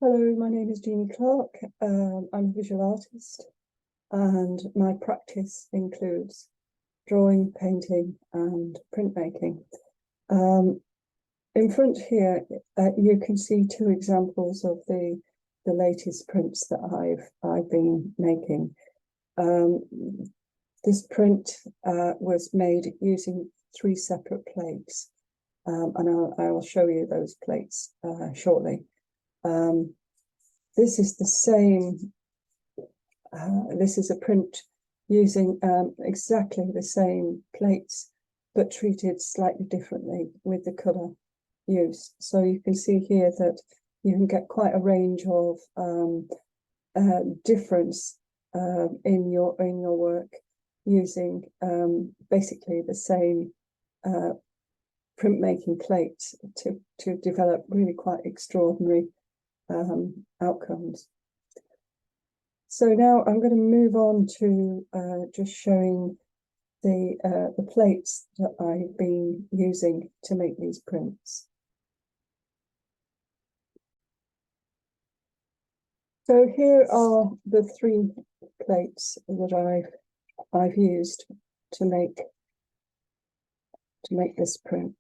Hello, my name is Jeannie Clark. I'm a visual artist and my practice includes drawing, painting and printmaking. In front here, you can see two examples of the latest prints that I've been making. This print was made using 3 separate plates, and I'll show you those plates shortly. This is the same, this is a print using exactly the same plates, but treated slightly differently with the colour use. So you can see here that you can get quite a range of difference in your work using basically the same printmaking plates to develop really quite extraordinary outcomes. So now I'm going to move on to just showing the plates that I've been using to make these prints. So here are the 3 plates that I've used to make this print.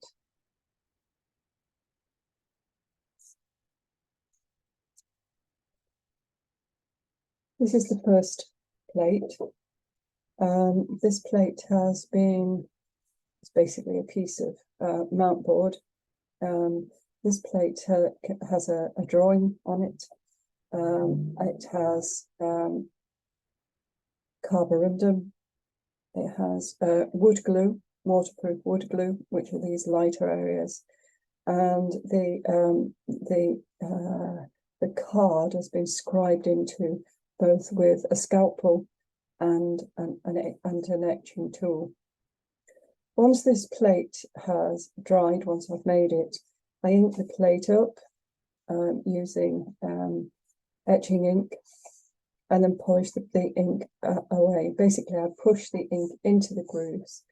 This is the first plate. This plate it's basically a piece of mount board. This plate has a drawing on it. It has carborundum. It has wood glue, waterproof wood glue, which are these lighter areas, and the card has been scribed into both with a scalpel and an etching tool. Once this plate has dried, once I've made it, I ink the plate up using etching ink, and then polish the ink away. Basically, I push the ink into the grooves,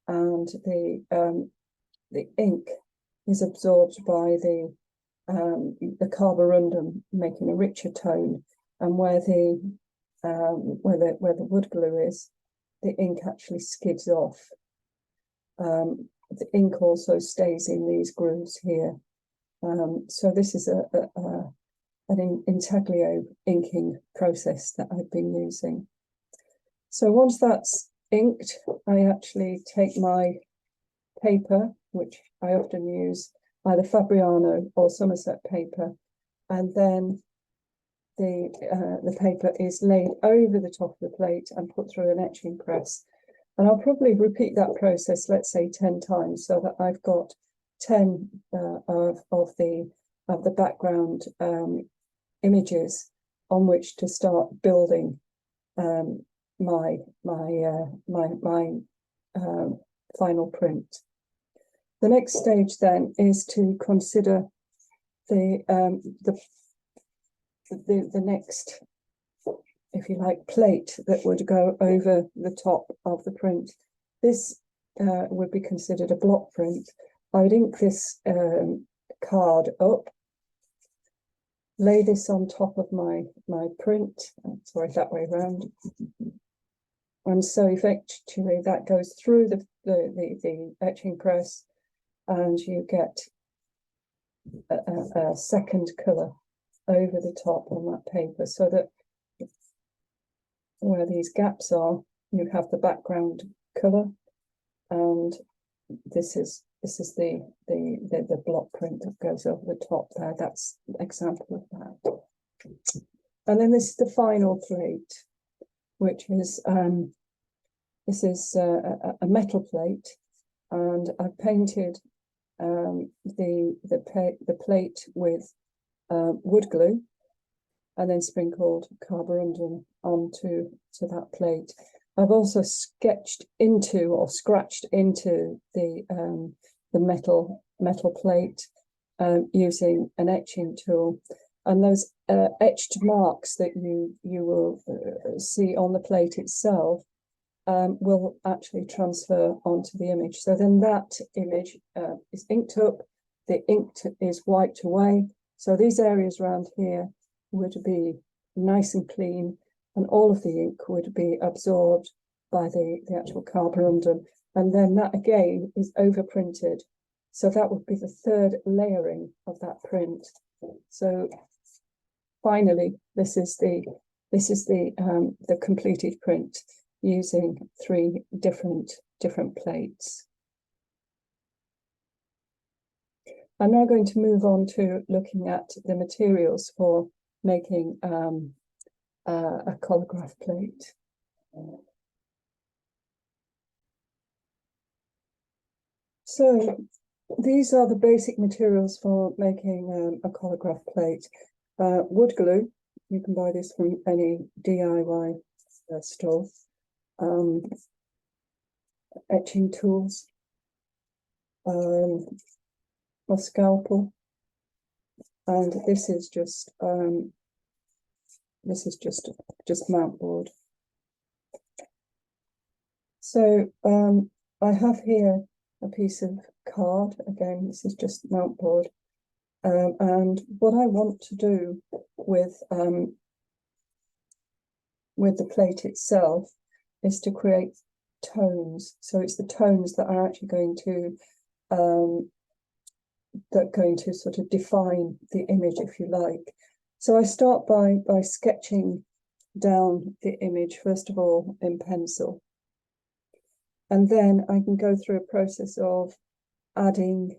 and the ink is absorbed by the carborundum, making a richer tone. And where the wood glue is, the ink actually skids off. The ink also stays in these grooves here. So this is an intaglio inking process that I've been using. So once that's inked, I actually take my paper, which I often use either Fabriano or Somerset paper, and then the paper is laid over the top of the plate and put through an etching press. And I'll probably repeat that process, let's say 10 times, so that I've got 10 of the background images on which to start building my final print. The next stage then is to consider the next, if you like, plate that would go over the top of the print. This would be considered a block print. I would ink this card up, lay this on top of my print, sorry, that way around, and so effectively that goes through the etching press, and you get a second colour over the top on that paper, so that where these gaps are, you have the background colour, and this is the block print that goes over the top there. That's an example of that. And then this is the final plate, which is this is a metal plate, and I've painted the plate with wood glue, and then sprinkled carborundum onto that plate. I've also sketched into or scratched into the metal plate using an etching tool, and those etched marks that you will see on the plate itself will actually transfer onto the image. So then that image is inked up, the ink is wiped away. So these areas around here would be nice and clean, and all of the ink would be absorbed by the actual carborundum. And then that again is overprinted. So that would be the third layering of that print. So finally, this is the completed print using 3 different plates. I'm now going to move on to looking at the materials for making a Collagraph plate. So these are the basic materials for making a Collagraph plate. Wood glue, you can buy this from any DIY store. Etching tools, a scalpel, and this is just mount board. So I have here a piece of card. Again, this is just mount board, and what I want to do with the plate itself is to create tones. So it's the tones that are actually going to sort of define the image, if you like. So I start by sketching down the image, first of all, in pencil. And then I can go through a process of adding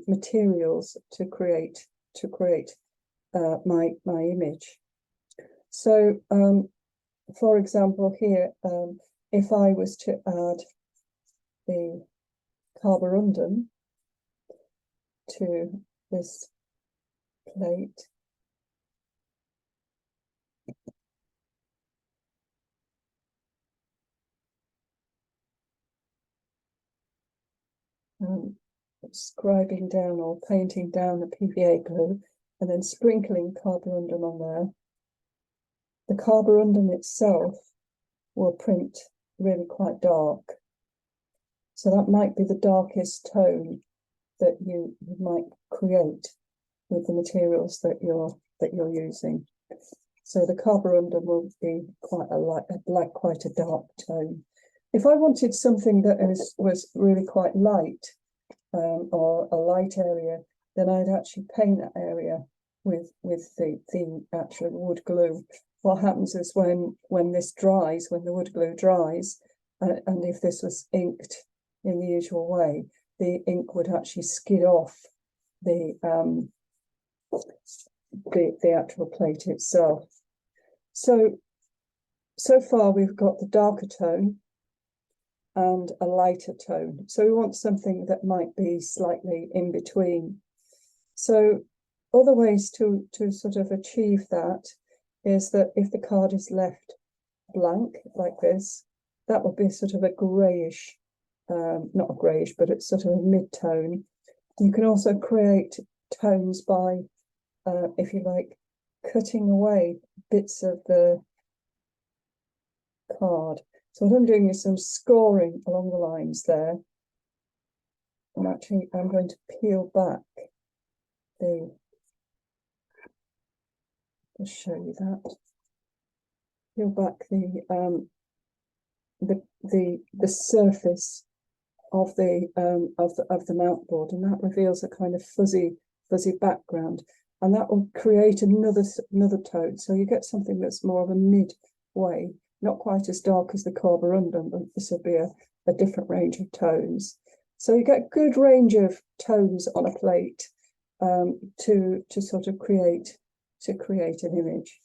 materials to create my image. So, for example, here, if I was to add the carborundum to this plate, scribing down or painting down the PVA glue and then sprinkling carborundum on there, the carborundum itself will print really quite dark. So that might be the darkest tone that you might create with the materials that you're using. So the carborundum will be quite a dark tone. If I wanted something that was really quite light, or a light area, then I'd actually paint that area with the actual wood glue. What happens is when this dries, when the wood glue dries, and if this was inked in the usual way, the ink would actually skid off the actual plate itself. So far we've got the darker tone and a lighter tone. So we want something that might be slightly in between. So other ways to sort of achieve that is that if the card is left blank like this, that would be sort of a greyish, not a greyish, but it's sort of a mid-tone. You can also create tones by, if you like, cutting away bits of the card. So what I'm doing is I'm scoring along the lines there. And actually I'm going to peel back I'll show you that. Peel back the surface of the mount board, and that reveals a kind of fuzzy background, and that will create another tone. So you get something that's more of a midway, not quite as dark as the carborundum, but this will be a different range of tones. So you get a good range of tones on a plate to sort of create an image.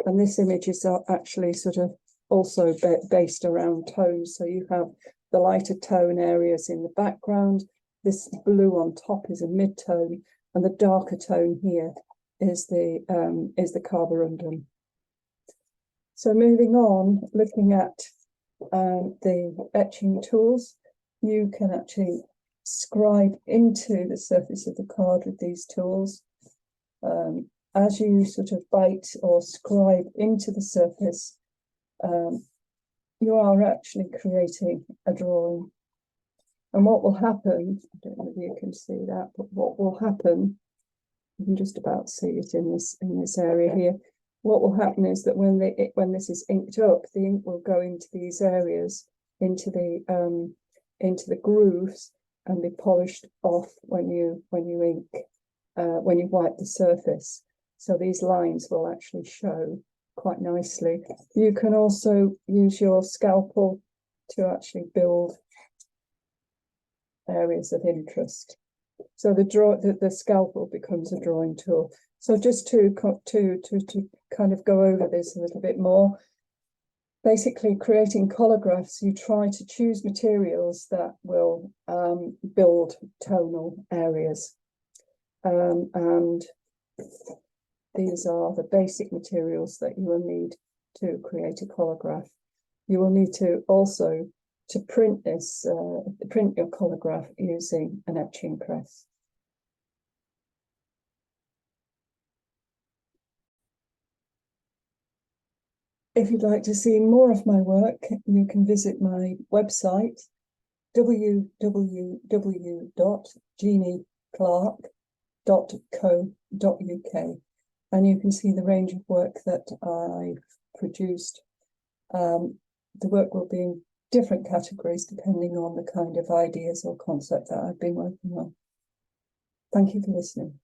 And this image is actually sort of also based around tones. So you have the lighter tone areas in the background. This blue on top is a mid-tone, and the darker tone here is the carborundum. So moving on, looking at the etching tools, you can actually scribe into the surface of the card with these tools. As you sort of bite or scribe into the surface, you are actually creating a drawing. And what will happen, I don't know if you can see that, but what will happen You can just about see it in this area here. What will happen is that when this is inked up, the ink will go into these areas, into the grooves, and be polished off when you ink, when you wipe the surface. So these lines will actually show quite nicely. You can also use your scalpel to actually build areas of interest. So the scalpel becomes a drawing tool. So just to kind of go over this a little bit more, basically creating collagraphs, you try to choose materials that will build tonal areas. And these are the basic materials that you will need to create a collagraph. You will need to also print your collagraph using an etching press. If you'd like to see more of my work, you can visit my website, www.jeannieclark.co.uk, and you can see the range of work that I've produced. The work will be in different categories depending on the kind of ideas or concept that I've been working on. Thank you for listening.